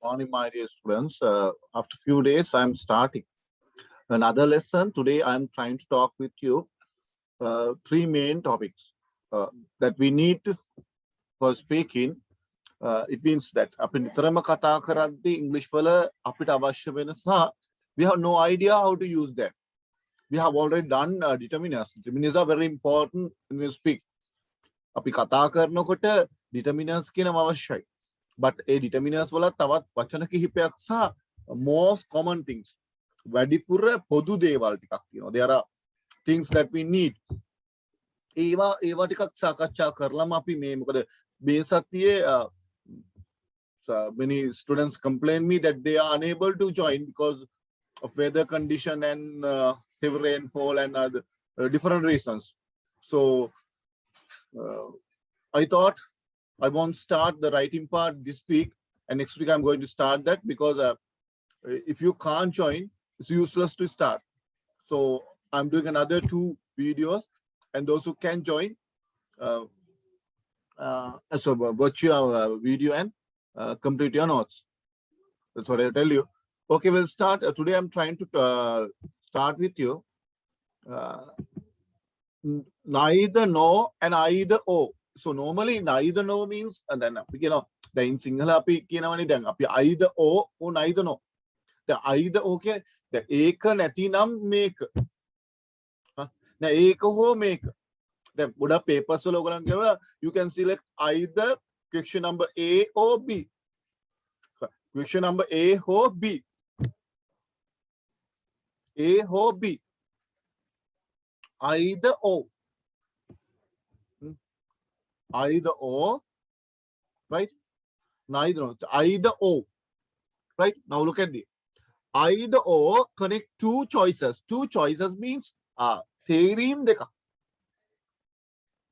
Morning, my dear students. After few days, I'm starting another lesson. Today, I'm trying to talk with you three main topics that we need to for speaking. It means that අපි නිතරම කතා කරද්දී English වල අපිට අවශ්‍ය වෙන සහ we have no idea how to use them. We have already done determiners. Determiners are very important when we speak. අපි කතා කරනකොට determiners කියනම අවශ්‍යයි. But a determiners වල තවත් වචන කිහිපයක් සහ most common things වැඩිපුර පොදු දේවල් ටිකක් තියෙනවා. There are things that we need. ඒවා ටිකක් සාකච්ඡා කරලම අපි මේ මොකද මේ සතියේ many students complain me that they are unable to join because of weather condition and heavy rainfall and different reasons. So I thought I won't start the writing part this week, and next week I'm going to start that because if you can't join, it's useless to start. So I'm doing another 2 videos, and those who can join, so watch your video and complete your notes. That's what I tell you. Okay, we'll start. Today I'm trying to start with you. Neither no and either o. So normally neither no means, and then in Sinhala either o or neither no. The either okay, the eka natinam make. The eka ho make. The Buddha paper solo you can select either question number A or B. Question number A or B. A or B. Either O. Either or, right? Neither no. Either O. Right? Now look at the either or connect 2 choices. 2 choices means theorem deka.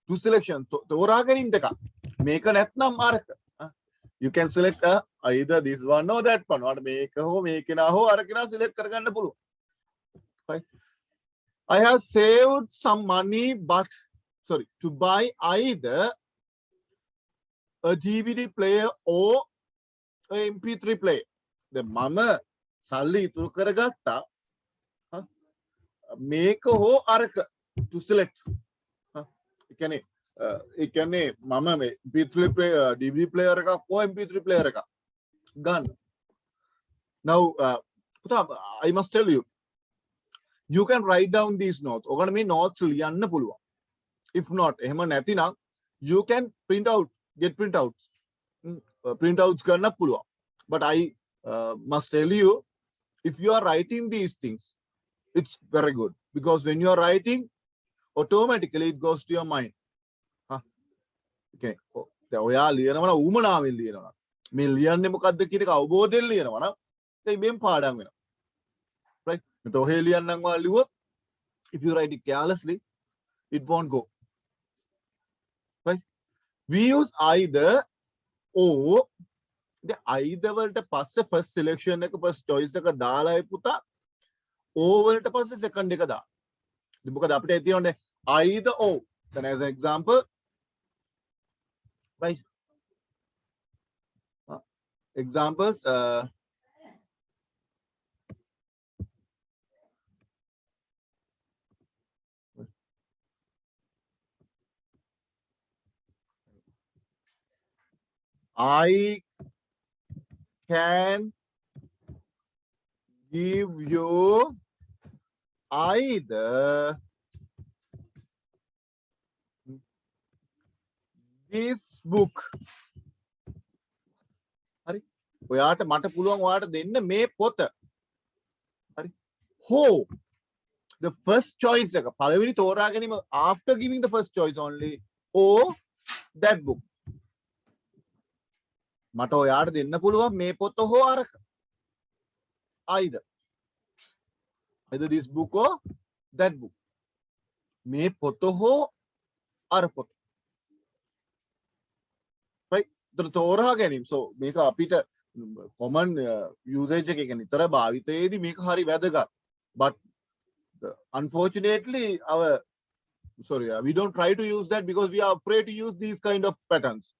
2 selection. Toraganim deka. Make an etnam mark. You can select either this one or that one. Or make a ho, make a ho, arakina select karaganda pulu. Right? I have saved some money, but sorry, to buy either a DVD player or a MP3 player. The mama sali to karagata make a ho araka to select. It can mama MP3 player, DVD player or MP3 player gun. Now I must tell you, you can write down these notes. Or me notes liyanna puluwa. If not, you can get printouts. Printouts karna puluwa. But I must tell you, if you are writing these things, it's very good because when you are writing, automatically it goes to your mind. Okay. ඔයා ලියනවනම් උමනාවෙන් ලියනවා. මේ ලියන්නේ මොකද්ද කියන එක අවබෝධයෙන් ලියනවා නම් ඒ මෙම් පාඩම් වෙනවා. Right? මෙතන ඔහෙ ලියන්නම් ඔයා ලියුවොත් if you write it carelessly, it won't go. Right? We use either or. The either වලට පස්සේ first selection එක first choice එක දාලායි පුතා o වලට පස්සේ second එක දාන්න. ඉතින් මොකද අපිට තියෙන්නේ either or. Then as an example, right? Examples. I can give you either this book. හරි ඔයාට මට පුළුවන් ඔයාට දෙන්න මේ පොත. හරි ho, the first choice එක පළවෙනි තෝරා ගැනීම after giving the first choice only or that book. මට ඔයාට දෙන්න පුළුවන් මේ පොත හෝ අරක. Either this book or that book. මේ පොත හෝ අර පොත. Right? තෝරා ගැනීම. So මේක අපිට common usage එකක නිතර භාවිතයේදී මේක හරි වැදගත්. But unfortunately we don't try to use that because we are afraid to use these kind of patterns.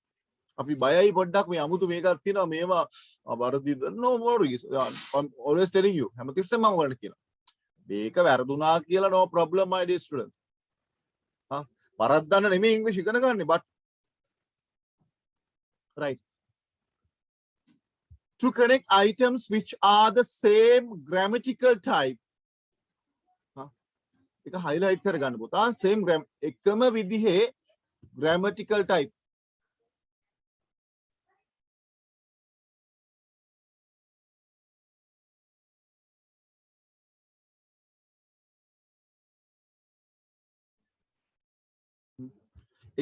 අපි බයයි පොඩ්ඩක් මේ 아무තු මේකක් තියෙනවා මේවා වරදිද no worries I'm always telling you හැමතිස්සෙම මම ඔයාලට කියනවා මේක වැරදුනා කියලා no problem my dear student වරද්දන්න නෙමෙයි ඉංග්‍රීසි ඉගෙන ගන්න but right to connect items which are the same grammatical type එක highlight කරගන්න පුතා same එකම විදිහේ grammatical type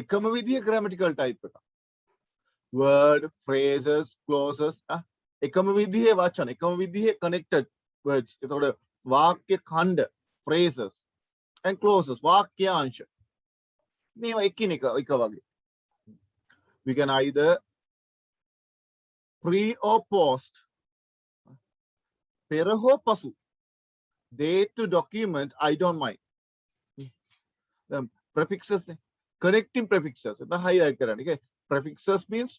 එකම විදිහේ grammatical type එක word phrases clauses එකම විදිහේ වචන එකම විදිහේ connected words එතකොට වාක්‍ය ඛණ්ඩ phrases and clauses වාක්‍යාංශ මේවා එකිනෙක එක වගේ we can either pre or post පෙර හෝ පසු date to document I don't mind prefixes connecting prefixes එතන highlight කරන්න okay prefixes means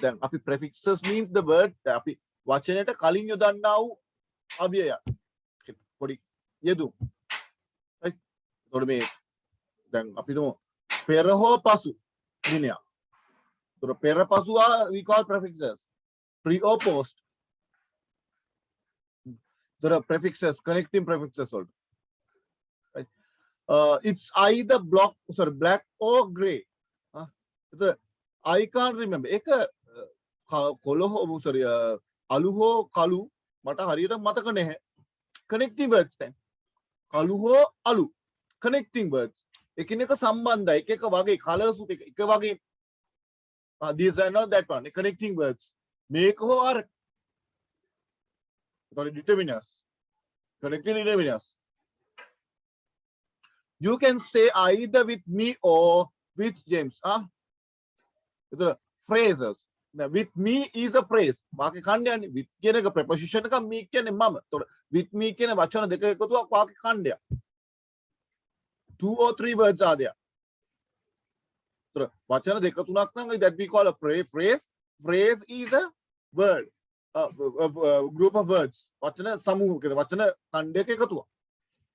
then අපි prefixes means the word අපි වචනයට කලින් යොදන්නා වූ අභ්‍යය පොඩි යෙදුම් right එතකොට මේ දැන් අපි තුමු පෙර හෝ පසු දිනයක් එතකොට පෙර පසු we call prefixes pre or post එතකොට prefixes connecting prefixes වලට right it's either black or gray I can't remember එක කොළ හෝ sorry අලු හෝ කළු මට හරියට මතක නැහැ connecting words දැන් කළු හෝ අලු connecting words එකිනෙක සම්බන්ධයි එක වගේ colors එක වගේ these are not that one connecting words මේක හෝ අර sorry determiners connecting determiners you can stay either with me or with James the phrases now with me is a phrase වාක්‍ය ඛණ්ඩයන්නේ with කියන එක preposition එක me කියන්නේ මම එතකොට with me කියන වචන දෙක එකතුවක් වාක්‍ය ඛණ්ඩයක් 2 or 3 words are there එතකොට වචන දෙක තුනක් නම් that we call a phrase phrase is a word a group of words වචන සමූහ කියන වචන ඛණ්ඩයක එකතුවක්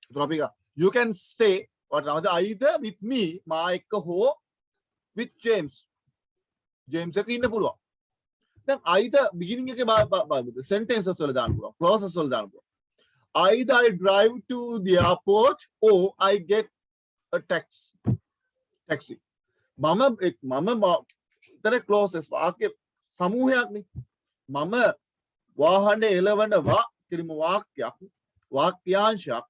එතකොට අපි you can stay or either with me මා එක්ක හෝ with James එක ඉන්න පුළුවන් දැන් either beginning එකේ sentences වල දාන්න පුළුවන් clauses වල දාන්න පුළුවන් either I drive to the airport or I get a taxi මම එතන clauses වාක්‍ය සමූහයක් නේ මම වාහනේ එළවනවා කිරීම වාක්‍යයක් වාක්‍යාංශයක්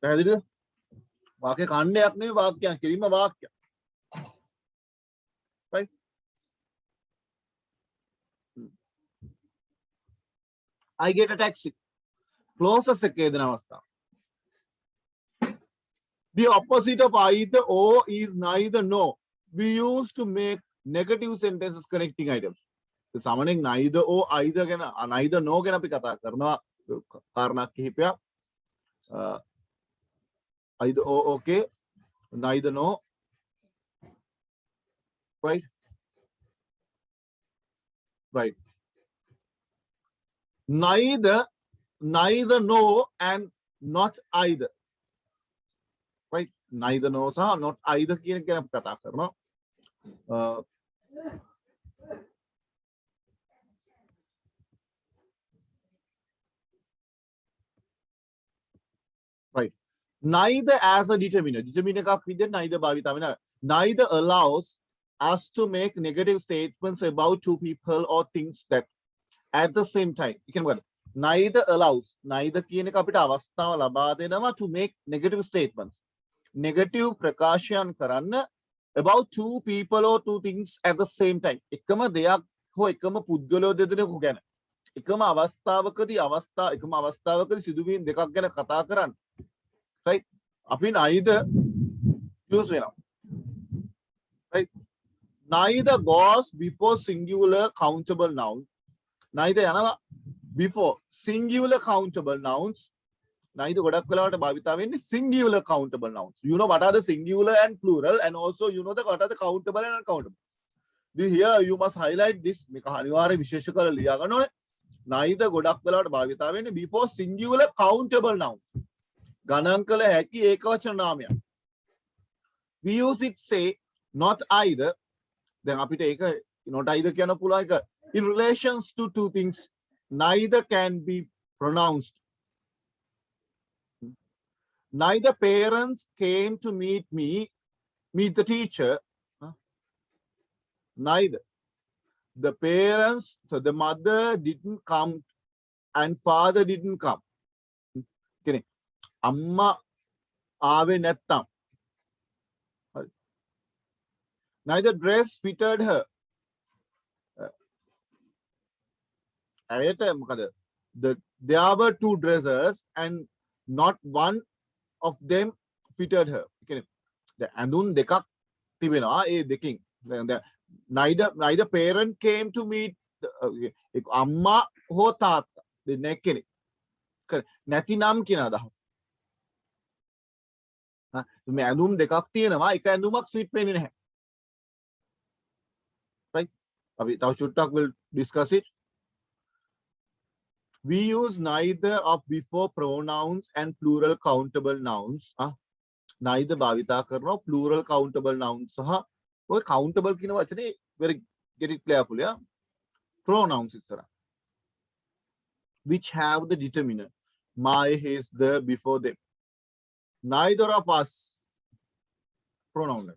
පැහැදිලිද වාක්‍ය ඛණ්ඩයක් නෙවෙයි වාක්‍යයක් කිරීම වාක්‍යයක් right I get a taxi clauses එකේ දෙන අවස්ථාව the opposite of either or is neither nor we used to make negative sentences connecting items සාමාන්‍යයෙන් neither or either ගැන neither nor ගැන අපි කතා කරනවා කාරණා කිහිපයක් either or okay neither nor right neither no and not either right neither no සහ not either කියන එක ගැන කතා කරනවා right neither as a determiner එකක් විදිහට neither භාවිතා වෙනවා neither allows us to make negative statements about two people or things that at the same time you can what neither allows neither කියන එක අපිට අවස්ථාව ලබා දෙනවා to make negative statements negative ප්‍රකාශයන් කරන්න about two people or two things at the same time එකම දෙයක් හෝ එකම පුද්ගලයෝ දෙදෙනෙකු ගැන එකම අවස්ථාවකදී සිදුවීම් දෙකක් ගැන කතා කරන්න right අපි neither use වෙනවා right neither goes before singular countable noun neither යනවා before singular countable nouns neither ගොඩක් වෙලාවට භාවිතා වෙන්නේ singular countable nouns you know what are the singular and plural and also you know what are the countable and uncountable Here you must highlight this. Neither ගොඩක් වෙලාවට භාවිතා වෙන්නේ before singular countable nouns. ගණන් කළ හැකි ඒකවචන නාමයක්. We use it say not either. Then අපිට ඒක not either කියන පුළුවන් එක in relations to two things. Neither can be pronounced. Neither parents came to meet the teacher. Neither. The parents, so the mother didn't come and father didn't come. Okay. Amma aave නැත්තම්. Neither dress fitted her. There were two dresses and not one of them fitted her. Okay. The ඇඳුම් දෙකක් තිබෙනවා ඒ දෙකින්. Neither parent came to meet amma ho තාත්තා දෙන්නේ කෙනෙක්. නැතිනම් කියන අදහස. මේ ඇඳුම් දෙකක් තියෙනවා එක ඇඳුමක් ස්විට් වෙන්නේ නැහැ. Right? අපි තව චුට්ටක් will discuss it. We use neither of before pronouns and plural countable nouns. Neither භාවිතා කරනවා plural countable nouns සහ ඔය countable කියන වචනේ very get it carefully. Pronouns ඉස්සරහ. Which have the determiner my, his, the before them. Neither of us pronoun.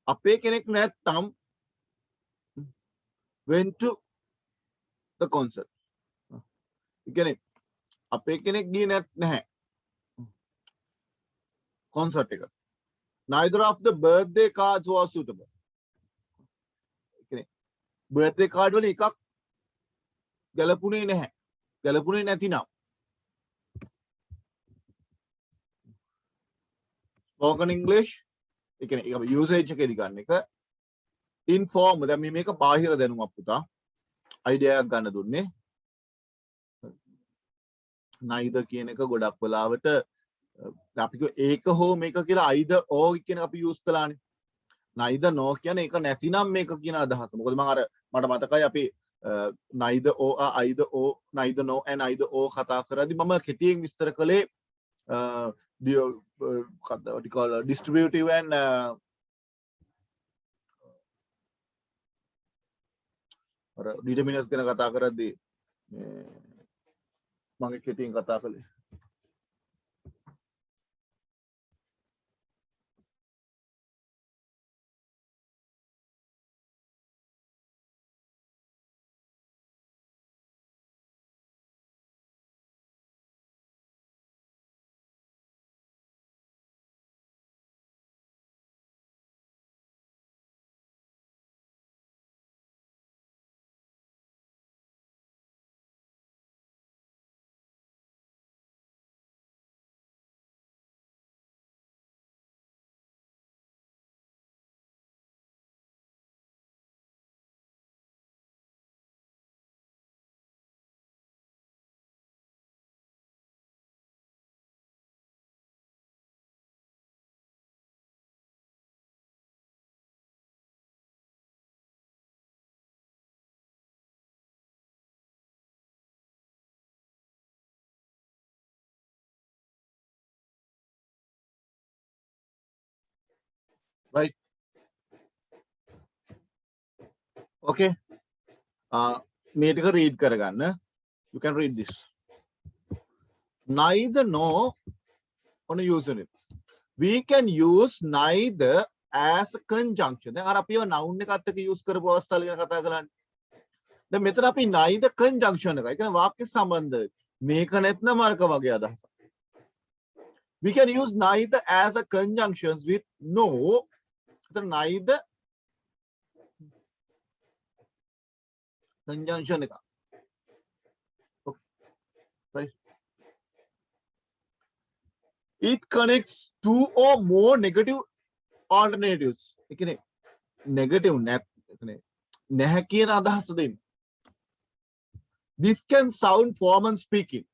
අපේ කෙනෙක් නැත්තම් went to the concert. කියන්නේ අපේ කෙනෙක් ගියේ නැහැ concert එක. Neither of the birthday cards was suitable. Birthday card වල එකක් ගැලපුණේ නැහැ. ගැලපුණේ නැතිනම්. Spoken English ඒ කියන්නේ ඒක usage එකේදී ගන්න එක. Informal දැන් මේක බාහිර දැනුමක් පුතා. idea එකක් ගන්න දුන්නේ. neither කියන එක ගොඩක් වෙලාවට අපි ඒක හෝ මේක කියලා either or කියන අපි use කළානේ. neither no කියන්නේ ඒක නැතිනම් මේක කියන අදහස. මොකද මම අර මට මතකයි අපි neither or either or neither no and either or කතා කරද්දී මම කෙටියෙන් විස්තර කළේ what you call distributive and determinants ගැන කතා කරද්දී මම කෙටියෙන් කතා කළේ. Right. Okay. මේ ටික read කරගන්න. You can read this. Neither no on using it. We can use neither as a conjunction. දැන් අර අපි noun එකත් එක්ක use කරපු අවස්ථාවල ගැන කතා කරන්නේ. දැන් මෙතන අපි neither conjunction එකයි. ඒ කියන්නේ වාක්‍ය සම්බන්ධ මේක නැත්නම් අරක වගේ අදහසක්. We can use neither as a conjunctions with no. Neither conjunction එක. Okay. Right. It connects two or more negative alternatives. ඒ කියන්නේ negative නැහැ කියන අදහස දෙන්නේ. This can sound formal speaking.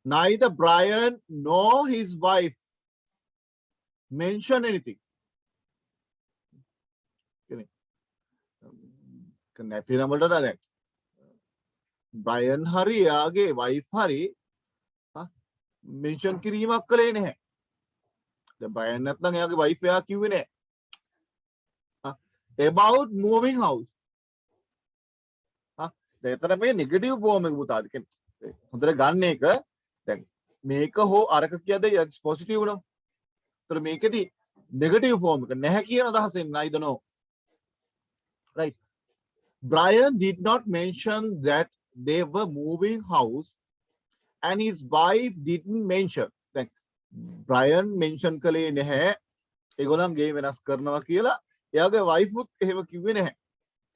Neither Brian nor his wife mention anything. නැති නමට දැන් Brian හරි එයාගේ වයිෆ් හරි මෙන්ෂන් කිරීමක් කළේ නැහැ. දැන් බ්‍රයන් නැත්නම් එයාගේ වයිෆ් එයා කිව්වේ නැහැ. about moving house. දැන් එතන මේ නෙගටිව් ෆෝම් එක පුතාද කියන්නේ හොඳට ගන්න එක දැන් මේක හෝ අරක කියද it's positive නෝ. ඒතර මේකෙදි නෙගටිව් ෆෝම් එක නැහැ කියන අදහසෙන් නයිද නෝ. right. Brian did not mention that they were moving house and his wife didn't mention. දැන් Brian mention කළේ නැහැ ඒගොල්ලන් ගේ වෙනස් කරනවා කියලා. එයාගේ wife උත් එහෙම කිව්වේ නැහැ.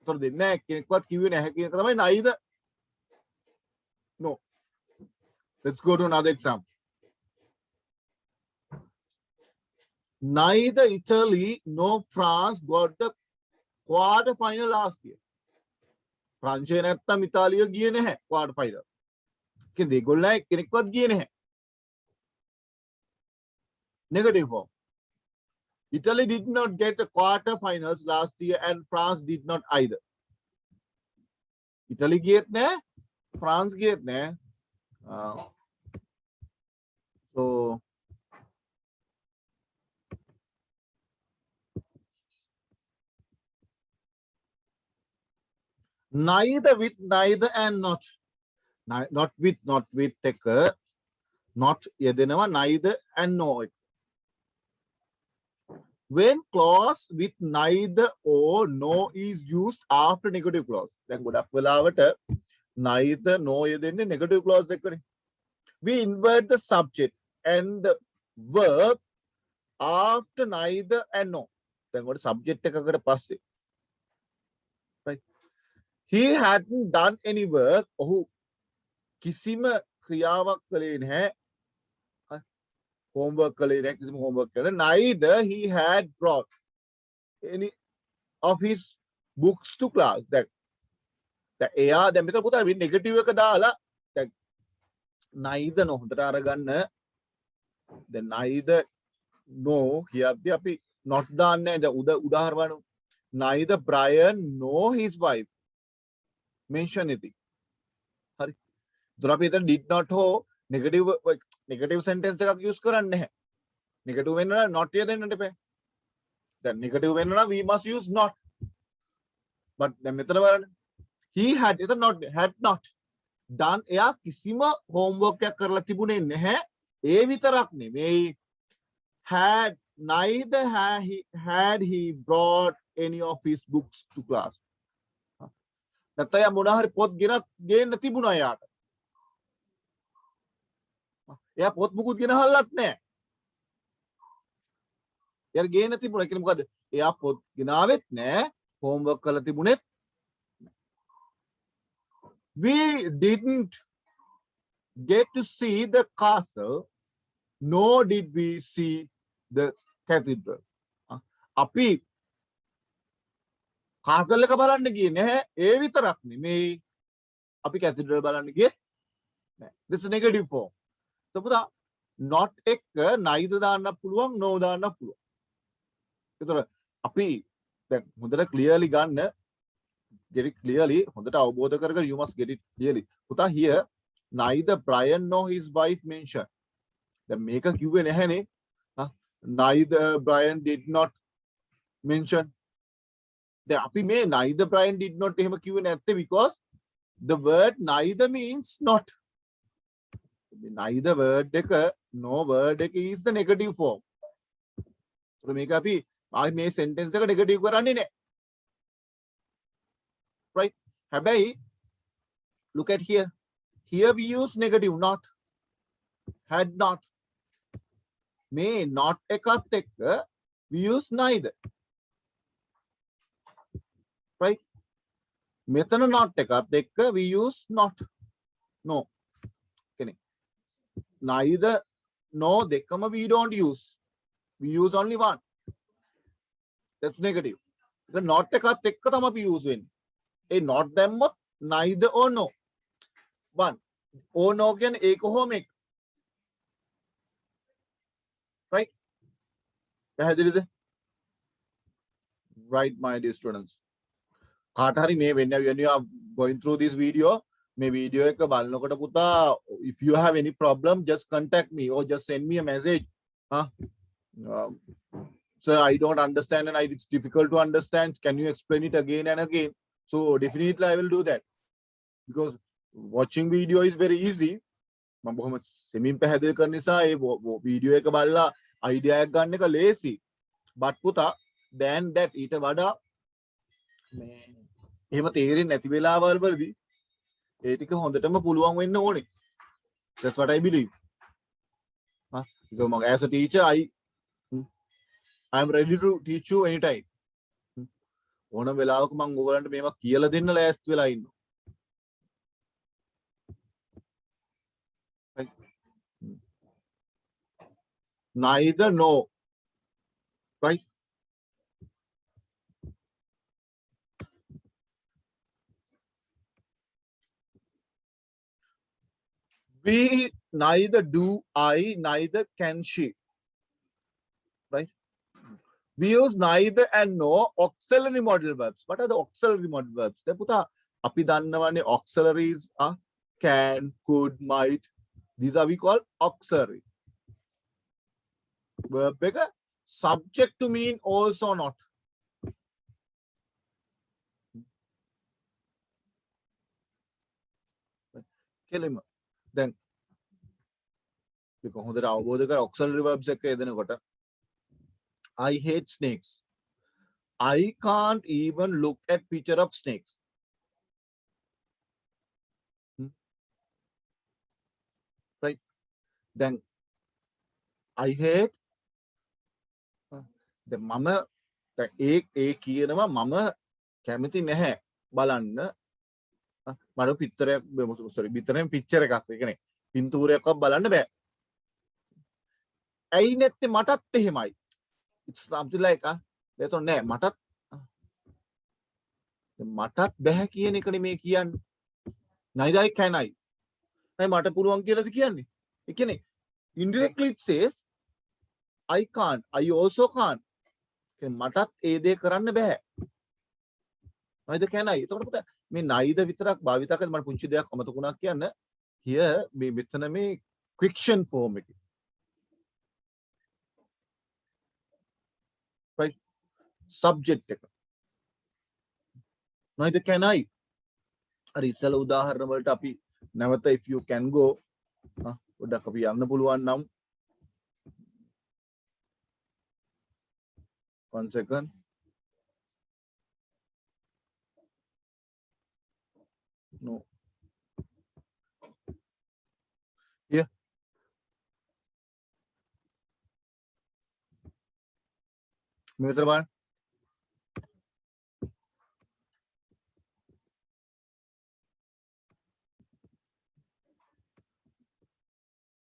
ඒතර දෙන්නේ නැහැ කෙනෙක්වත් කිව්වේ නැහැ කියන එක තමයි නයිද no. Let's go to another example. Neither Italy nor France got the quarter final last year. ප්‍රංශය නැත්තම් ඉතාලිය ගියේ නැහැ quarter final. කියන්නේ දෙගොල්ලෝ කෙනෙක්වත් ගියේ නැහැ. Negative form. Italy did not get the quarter finals last year and France did not either. Italy ගියෙත් නැහැ, France ගියෙත් නැහැ. So neither with neither and not with එක not යෙදෙනවා neither and no. When clause with neither or no is used after negative clause. දැන් ගොඩක් වෙලාවට neither no යෙදෙන්නේ negative clause එකනේ. We invert the subject and the verb after neither and no. දැන් ඔය subject එකකට පස්සේ. Right. He hadn't done any work. ඔහු කිසිම ක්‍රියාවක් කළේ නැහැ. Homework කළේ නැහැ කිසිම homework කළේ. Neither he had brought any of his books to class. දැන් එයා දැන් මෙතන පුතා negative එක දාලා දැන් neither no හොඳට අරගන්න. දැන් neither no කියද්දි අපි not දාන්නේ නැහැ. උදාහරණ neither Brian nor his wife mention anything. හරි. ඒතර අපි එතන did not හෝ negative sentence එකක් use කරන්නේ නැහැ. negative වෙන්න නම් not එක දෙන්නට එපා. දැන් negative වෙන්න නම් we must use not. but දැන් මෙතන බලන්න. he had එතන not had not done එයා කිසිම homework එකක් කරලා තිබුණේ නැහැ. ඒ විතරක් නෙමෙයි had neither had he brought any of his books to class. නැත්නම් යා මොනවා හරි පොත් ගේන්න තිබුණා යාට. එයා පොත් මුකුත් ගෙනහල්ලත් නැහැ. එයාට ගේන්න තිබුණා. ඒ කියන්නේ මොකද? එයා පොත් ගෙනාවෙත් නැහැ. homework කරලා තිබුණෙත් නැහැ. We didn't get to see the castle, nor did we see the cathedral. අපි castle එක බලන්න ගියේ නැහැ. ඒ විතරක් නෙමෙයි අපි cathedral බලන්න ගියේ නැහැ. This is negative form. So පුතා not එක neither දාන්න පුළුවන් no දාන්න පුළුවන්. ඒතර අපි දැන් හොඳට clearly ගන්න get it clearly හොඳට අවබෝධ කරගන්න you must get it clearly. පුතා here neither Brian nor his wife mentioned. දැන් මේක කිව්වේ නැහැනේ. Neither Brian did not mention. දැන් අපි මේ neither Brian did not එහෙම කිව්වේ නැත්තේ because the word neither means not. Neither word එක no word එක is the negative form. so මේක අපි ආයි මේ sentence එක negative කරන්නේ නැහැ. right. හැබැයි look at here. Here we use negative not. Had not. මේ not එකත් එක්ක we use neither. right. මෙතන not එකත් එක්ක we use not. no. Neither no දෙකම we don't use. We use only one. That's negative. The not එකත් එක්ක තමයි අපි use වෙන්නේ. ඒ not දැම්මොත් neither or no. one. or no කියන්නේ ඒක හෝ මේක. right? පැහැදිලිද? right, my dear students. Katari may when you are going through this video, may video එක බලනකොට පුතා, if you have any problem, just contact me or just send me a message. Sir, I don't understand and it's difficult to understand. Can you explain it again and again? So definitely I will do that, because watching video is very easy. මම බොහොම සෙමින් පැහැදිලි කරන නිසා ඒ video එක බලලා idea එකක් ගන්න එක ලේසි. but පුතා then that ඊට වඩා මේ එහෙම තේරෙන්නේ නැති වෙලාවල් වලදී ඒ ටික හොඳටම පුළුවන් වෙන්න ඕනේ. That's what I believe. Because as a teacher I am ready to teach you anytime. ඕනම වෙලාවක මම ඔයගලන්ට මේවා කියලා දෙන්න ලෑස්ති වෙලා ඉන්නවා. Neither nor, right? We neither do I, neither can she, right? We use neither and nor auxiliary modal verbs. What are the auxiliary modal verbs? දැන් පුතා අපි දන්නවනේ auxiliaries are can, could, might. These are we call auxiliary. Verb එක subject to mean also not. කෙලිම දැන් මේක හොඳට අවබෝධ කර auxiliary verbs එක යෙදෙනකොට I hate snakes. I can't even look at picture of snakes. Right? Then I hate the mama the ඒ කියනවා මම කැමති නැහැ බලන්න මර පිටරයක් sorry පිටරෙන් පික්චර් එකක් ඒ කියන්නේ පින්තූරයක්වත් බලන්න බෑ. ඇයි නැත්තේ මටත් එහෙමයි. It's something like එතකොට නෑ මටත් බෑ කියන එකනේ මේ කියන්නේ. neither I can I. නෑ මට පුළුවන් කියලාද කියන්නේ. ඒ කියන්නේ indirectly it says I can't, I also can't. මටත් ඒ දේ කරන්න බෑ. neither can I. එතකොට පුතා මේ neither විතරක් භාවිත කරලා මට පුංචි දෙයක් අමතකුණා කියන්න. here මේ මෙතන මේ quiction form එකේ. right? subject එක. neither can I. අර ඉස්සල උදාහරණ වලට අපි නැවත if you can go පොඩ්ඩක් අපි යන්න පුළුවන් නම් 1 second. No. Here. මෙතන බලන්න.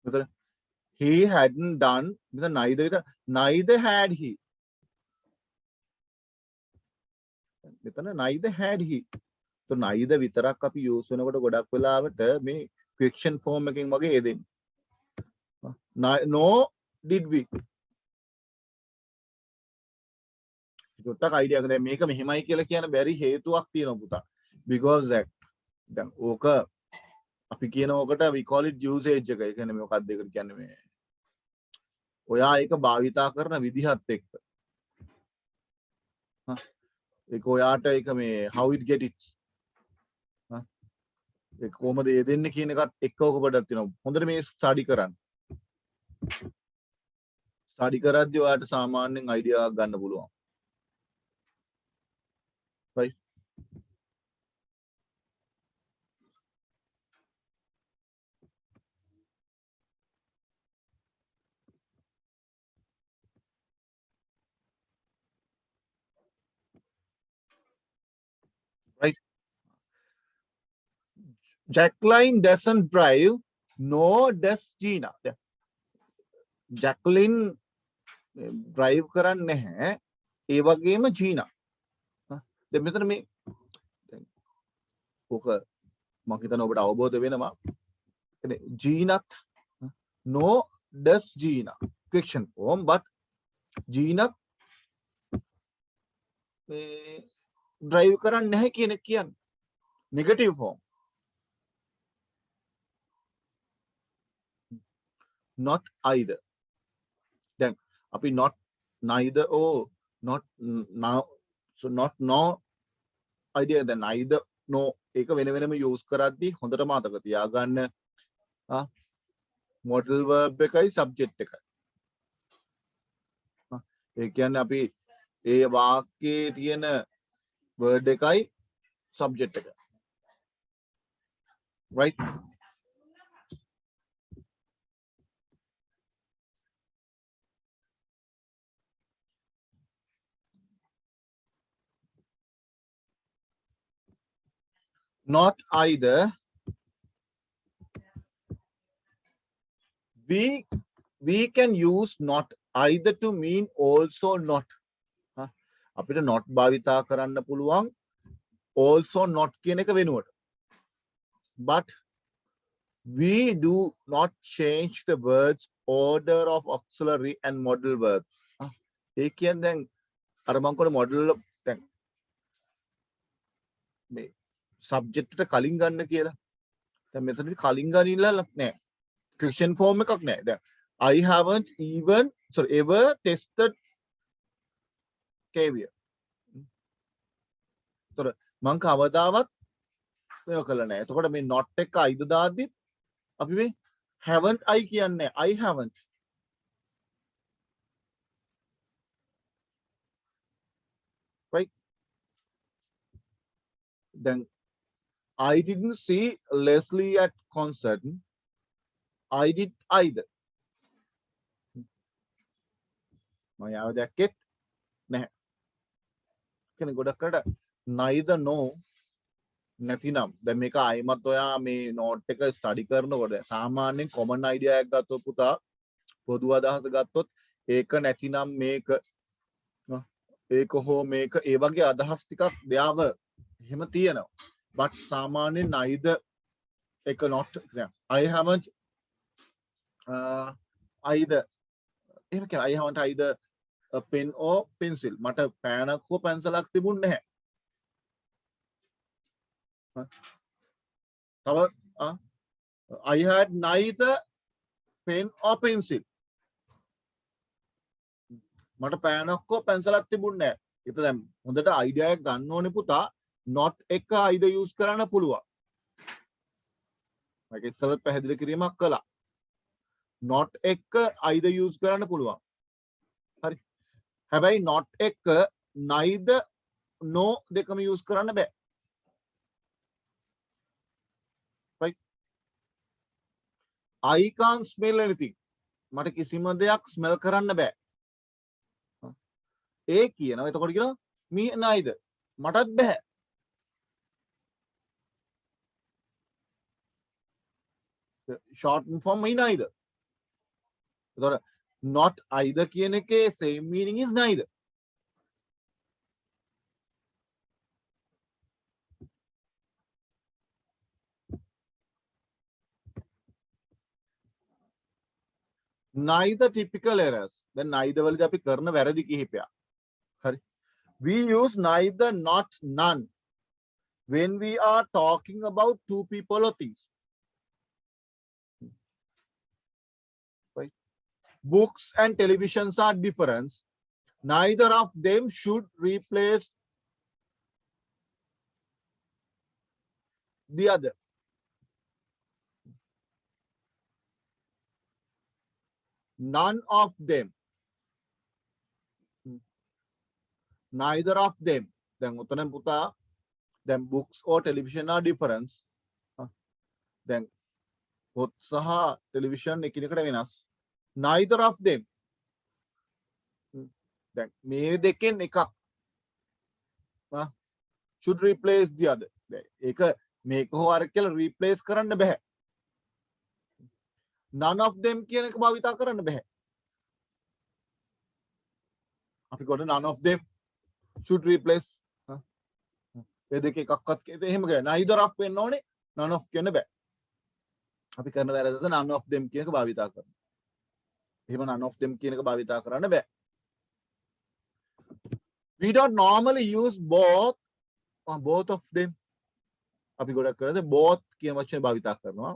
මෙතන he hadn't done මෙතන neither had he. මෙතන neither had he. So neither විතරක් අපි use වෙනකොට ගොඩක් වෙලාවට මේ question form එකකින් වගේ යෙදෙන්නේ. no did we. චොට්ටක් idea එක දැන් මේක මෙහෙමයි කියලා කියන බැරි හේතුවක් තියෙනවා පුතා. because that දැන් ඕක අපි කියන ඕකට we call it usage එක. ඒ කියන්නේ මොකක්ද ඒකට කියන්නේ මේ ඔයා ඒක භාවිතා කරන විදිහත් එක්ක. ඒක ඔයාට ඒක මේ how it get it ඒ කොහොමද ඒ දෙන්නේ කියන එකත් එක්ක ඔක පොඩක් තියෙනවා. හොඳට මේ ස්ටඩි කරන්න. ස්ටඩි කරද්දී ඔයාට සාමාන්‍යයෙන් අයිඩියා එකක් ගන්න පුළුවන්. right? right? Jacqueline doesn't drive, nor does Gina. Jacqueline drive කරන්නේ නැහැ. ඒ වගේම Gina. දැන් මෙතන මේ ඕක මම හිතන ඔබට අවබෝධ වෙනවා. කියන්නේ Gina no does Gina question form but Gina මේ drive කරන්නේ නැහැ කියන එක කියන්නේ. Negative form. Not either. Then අපි not neither or not now so not no idea then neither no ඒක වෙන වෙනම use කරද්දී හොඳට මතක තියාගන්න modal verb එකයි subject එකයි. ඒ කියන්නේ අපි ඒ වාක්‍යයේ තියෙන word එකයි subject එක. Right? Not either. We can use not either to mean also not. අපිට not භාවිතා කරන්න පුළුවන් also not කියන එක වෙනුවට. But we do not change the words order of auxiliary and modal verbs. ඒ කියන්නේ දැන් අර මම කොහොමද model දැන් මේ subject එකට කලින් ගන්න කියලා. දැන් මෙතනදී කලින් ගනින්න නෑ. Question form එකක් නෑ. දැන් I haven't even ever tested caviar. තොර මං කවදාවත් මේක කළා නෑ. එතකොට මේ not එක අයිද දාද්දි අපි මේ haven't I කියන්නේ I haven't. Right? Then I didn't see Leslie at concert. I did either. මම යාව දැක්කෙත් නැහැ. කියන්නේ ගොඩක් කරට neither no නැතිනම් දැන් මේක ආයිමත් ඔයා මේ නෝට් එක ස්ටඩි කරනකොට සාමාන්‍යයෙන් common idea එකක් ගත්තොත් පුතා පොදු අදහස ගත්තොත් ඒක නැතිනම් මේක ඒක හෝ මේක ඒ වගේ අදහස් ටිකක් දෙයාව එහෙම තියෙනවා. but සාමාන්‍යයෙන් neither එක not I haven't either එහෙම කියන I haven't either a pen or pencil මට පෑනක් හෝ පැන්සලක් තිබුණ නැහැ. තව I had neither pen or pencil මට පෑනක් හෝ පැන්සලක් තිබුණ නැහැ. ඒක දැන් හොඳට අයිඩියා එකක් ගන්න ඕනේ පුතා not එක either use කරන්න පුළුවන්. මම ඉස්සෙල්ලා පැහැදිලි කිරීමක් කළා. not එක either use කරන්න පුළුවන්. හරි. හැබැයි not එක neither no දෙකම use කරන්න බෑ. Right? I can't smell anything. මට කිසිම දෙයක් smell කරන්න බෑ. ඒ කියනවා එතකොට කියනවා me neither. මටත් බෑ. short form me neither. එතකොට not either කියන එකේ same meaning is neither. Neither typical errors. Then neither වලදී අපි කරන වැරදි කිහිපයක්. හරි. We use neither, not, none when we are talking about two people or things. Right? Books and televisions are different. Neither of them should replace the other. None of them. Neither of them. Then උතනෙන් පුතා then books or television are different. Then පොත් සහ television එකිනෙකට වෙනස්. Neither of them. දැන් මේ දෙකෙන් එකක් should replace the other. ඒක මේක හෝ අර කියලා replace කරන්න බෑ. None of them කියන එක භාවිතා කරන්න බෑ. අපි කොට none of them should replace ඒ දෙක එකක්වත් එහෙම ගෑ. neither of වෙන්න ඕනේ none of කියන්න බෑ. අපි කරන වැරද්දද none of them කියන එක භාවිතා කරනවා. එහෙම none of them කියන එක භාවිතා කරන්න බෑ. We don't normally use both of them. අපි ගොඩක් කරන්නේ both කියන වචනේ භාවිතා කරනවා.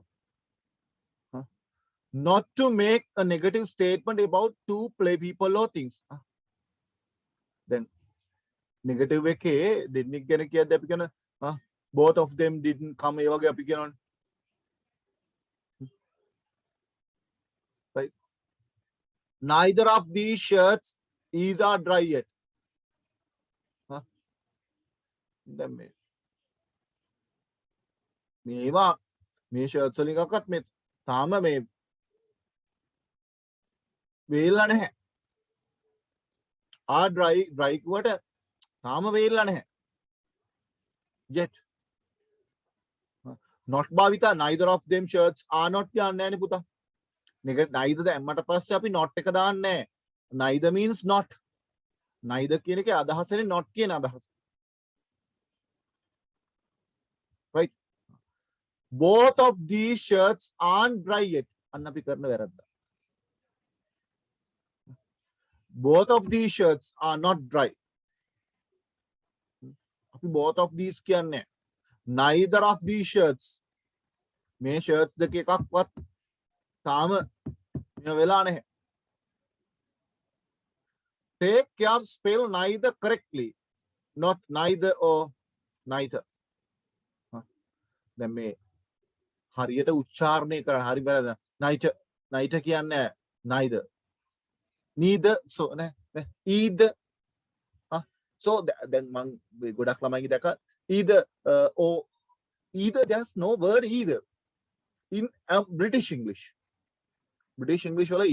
Not to make a negative statement about two people or things. Then negative එකේ දෙන්නෙක් ගැන කියද්දී අපි කියන both of them didn't come ඒ වගේ අපි කියනවා. Right? Neither of these shirts is are dry yet. දැන් මේවා මේ ෂර්ට්ස් වලින් එකක්වත් මේ තාම මේ වේලලා නැහැ. dry කුවට තාම වේලලා නැහැ. yet. not භාවිතා neither of them shirts are not කියන්නේ නැහැ නේ පුතා. neither දැම්මට පස්සේ අපි not එක දාන්නේ නැහැ. neither means not. neither කියන එකේ අදහසනේ not කියන අදහස. right? Both of these shirts aren't dry yet. අන්න අපි කරන වැරද්ද. Both of these shirts are not dry. අපි both of these කියන්නේ neither of these shirts. මේ shirts දෙක එකක්වත් තාම මේ වෙලා නැහැ. Take care spell neither correctly. Not neither or neither. දැන් මේ හරියට උච්චාරණය කරන්න හරි බැලද night කියන්නේ neither neither so නේ either so then මම ගොඩක් ළමයි දැක either or either there's no word either in British English වල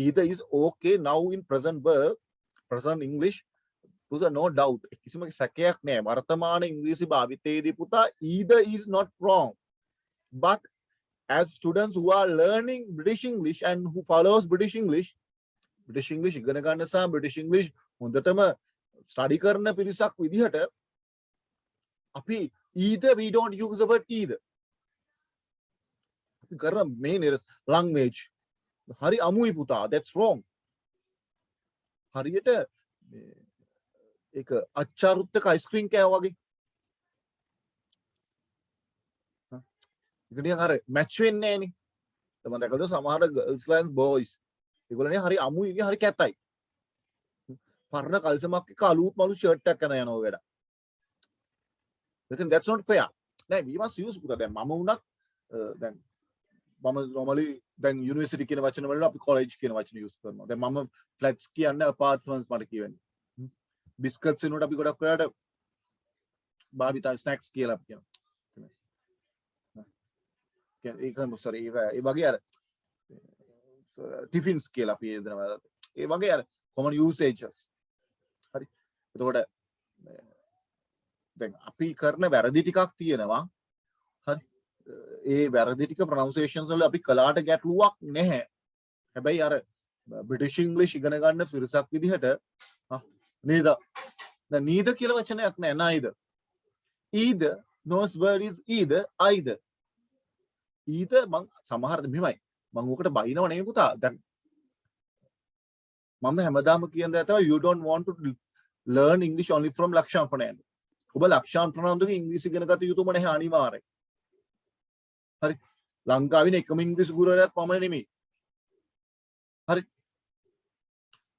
either is okay now in present English පුතා no doubt කිසිම සැකයක් නෑ වර්තමාන ඉංග්‍රීසි භාවිතයේදී පුතා either is not wrong. But as students who are learning British English and who follows British English ඉගෙන ගන්න සහ British English හොඳටම study කරන පිරිසක් විදිහට අපි either we don't use the word either. අපි කරන main language හරි අමුයි පුතා. That's wrong. හරියට ඒක අච්චාරුත් එක අයිස්ක්‍රීම් කෑවා වගේ. ඒක නිකන් අර මැච් වෙන්නේ නෑනේ. මම දැකලා සමහර girls and boys ඒගොල්ලෝනේ හරි අමුයි හරි කැතයි. පරණ කල්සමක් එක අලුත් මලු ෂර්ට් එකක් කරන යනවා වැඩ. that's not fair. නෑ we must use පුතා. දැන් මම උනත් දැන් මම normally දැන් university කියන වචන වල අපි college කියන වචන use කරනවා. දැන් මම flats කියන්නේ apartments මට කියවෙන්නේ. biscuits එනකොට අපි ගොඩක් වෙලාවට භාවිතා snacks කියලා අපි කියනවා. ඒකම sorry ඒ වගේ අර ටිෆින්ස් කියලා අපි යදනවා. ඒ වගේ අර common usages. හරි. එතකොට දැන් අපි කරන වැරදි ටිකක් තියෙනවා. හරි. ඒ වැරදි ටික pronunciations වල අපි කලාට ගැටලුවක් නැහැ. හැබැයි අර British English ඉගෙන ගන්න පිරිසක් විදිහට neither. දැන් neither කියලා වචනයක් නැහැ neither. Either knows word is either either. either මං සමහර මෙහෙමයි. මං උකට බයිනව නෙමෙයි පුතා. දැන් මම හැමදාම කියන දේ තමයි you don't want to learn English only from Lakshan Fernando. ඔබ ලක්ෂාන් ෆර්නෑන්ඩෝගේ ඉංග්‍රීසි ඉගෙන ගත යුතුම නැහැ අනිවාර්යයෙන්. හරි. ලංකාවේ එකම ඉංග්‍රීසි ගුරුවරයාත් මම නෙමෙයි. හරි.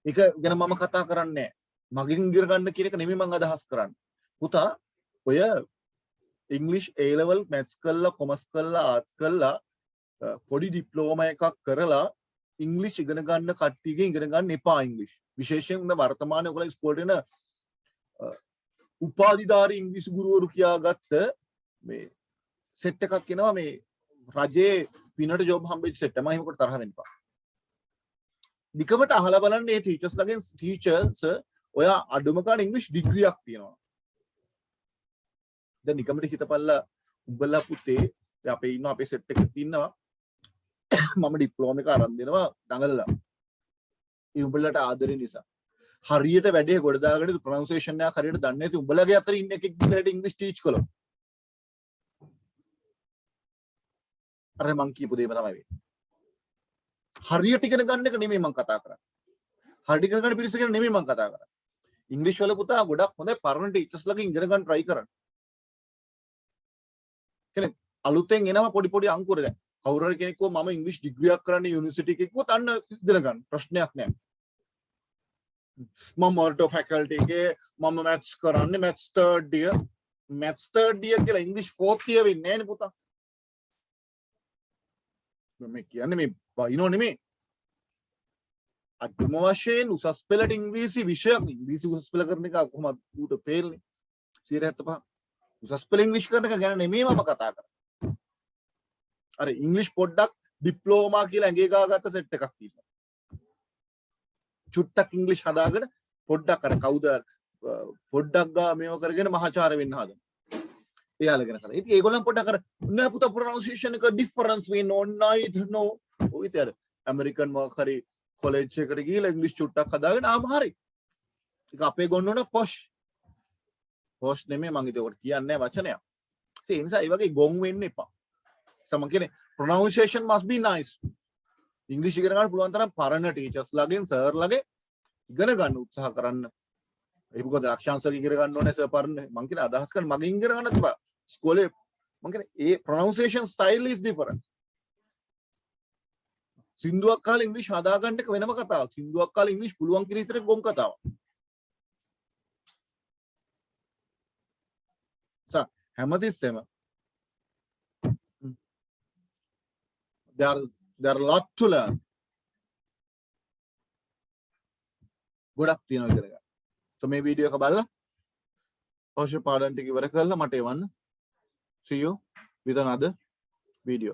ඒක ගැන මම කතා කරන්නේ නැහැ. මගෙන් ඉගෙන ගන්න කියන එක නෙමෙයි මම අදහස් කරන්නේ. පුතා ඔය ඉංග්‍රීසි A level maths කරලා කොමර්ස් කරලා ආර්ට්ස් කරලා පොඩි ඩිප්ලෝමා එකක් කරලා ඉංග්‍රීසි ඉගෙන ගන්න කට්ටියගෙන් ඉගෙන ගන්න එපා ඉංග්‍රීසි. විශේෂයෙන් වර්තමානයේ ඔයගොල්ලෝ ඉස්කෝලේට එන උපාධිධාරී ඉංග්‍රීසි ගුරුවරු කියාගත්ත මේ සෙට් එකක් එනවා මේ රජයේ පිනට ජොබ් හම්බෙච්ච සෙට් එක. මම එහෙමකට තරහ වෙන්න එපා. නිකමට අහලා බලන්න මේ ටීචර්ස් ලගෙන් ටීචර්ස් ඔයා අඩුම ගන්න ඉංග්‍රීසි ඩිග්‍රියක් තියෙනවා. දැන් නිකමට හිතපල්ලා උඹලා පුතේ අපේ ඉන්න අපේ සෙට් එකේ ඉන්නවා මම ඩිප්ලෝමා එක අරන් දෙනවා දඟලලා. ඒ උඹලට ආදරේ නිසා. හරියට වැඩේ ගොඩ දාගෙන ප්‍රොනන්සියේෂන් එක හරියට දන්නේ නැති උඹලගේ අතර ඉන්න එකෙක් ගිහලා ඉංග්‍රීසි ටීච් කළොත්. අර මං කියපු දේම තමයි වෙන්නේ. හරියට ඉගෙන ගන්න එක නෙමෙයි මං කතා කරන්නේ. හරියට ඉගෙන ගන්න පිරිස ගැන නෙමෙයි මං කතා කරන්නේ. ඉංග්‍රීසි වල පුතා ගොඩක් හොඳයි පරණ ටීචර්ස් ලගේ ඉගෙන ගන්න try කරන්න. කෙනෙක් අලුතෙන් එනවා පොඩි අංකුර දැන්. කවුරු හරි කෙනෙක් මම ඉංග්‍රීසි ඩිග්‍රියක් කරන්න යුනිවර්සිටි එකේ කිව්වොත් අන්න ඉගෙන ගන්න ප්‍රශ්නයක් නැහැ. මම මොල්ටෝ ෆැකල්ටි එකේ මම මැත්ස් කරන්නේ මැත්ස් third year කියලා ඉංග්‍රීසි fourth year වෙන්නේ නැහැ නේ පුතා. මම කියන්නේ මේ බයිනෝ නෙමෙයි. අඩුම වශයෙන් උසස් පෙළට ඉංග්‍රීසි විෂයක් ඉංග්‍රීසි උසස් පෙළ කරන එක කොහොමද ඌට ෆේල්නේ 75 උසස් පෙළ ඉංග්‍රීසි කරන එක ගැන නෙමෙයි මම කතා කරන්නේ. අර ඉංග්‍රීසි පොඩ්ඩක් ඩිප්ලෝමා කියලා ඇඟේ ගාගත්ත සෙට් එකක් තියෙනවා. චුට්ටක් ඉංග්‍රීසි හදාගෙන පොඩ්ඩක් අර කවුද පොඩ්ඩක් ගා මේව කරගෙන මහාචාර්ය වෙන්න හදන. එයාලා ගැන කරා. ඉතින් ඒගොල්ලන් පොඩ්ඩක් අර නෑ පුතා ප්‍රොනවුන්සියේෂන් එක ඩිෆරන්ස් වෙන්න ඕන නෝ ඔය ඉතින් අර ඇමරිකන් මොකක් හරි කොලෙජ් එකට ගිහලා ඉංග්‍රීසි චුට්ටක් හදාගෙන ආම හරි. ඒක අපේ ගොන්නෝන පොෂ්. පොෂ් නෙමෙයි මං ඒක කියන්නේ වචනයක්. ඒ නිසා ඒ වගේ ගොන් වෙන්න එපා. සම කියන්නේ pronunciation must be nice. ඉංග්‍රීසි ඉගෙන ගන්න පුළුවන් තරම් පරණ ටීචර්ස් ලාගෙන් සර් ලාගේ ඉගෙන ගන්න උත්සාහ කරන්න. ඒක මොකද අක්ෂාංශක ඉගෙන ගන්න ඕනේ සර් පරණ මං කියන අදහස් කරන්නේ මගෙන් ඉගෙන ගන්නත් බෑ. ස්කෝලේ මං කියන්නේ ඒ pronunciation style is different. සින්දුවක් කාලේ ඉංග්‍රීසි හදාගන්න එක වෙනම කතාවක්. සින්දුවක් කාලේ ඉංග්‍රීසි පුළුවන් කියන විතරේ ගොම් කතාවක්. හැමතිස්සෙම there are a lot to learn. ගොඩක් තියෙනවා ඉගෙන ගන්න. So මේ වීඩියෝ එක බලලා අවශ්‍ය පාඩම් ටික ඉවර කරලා මට එවන්න. See you with another video.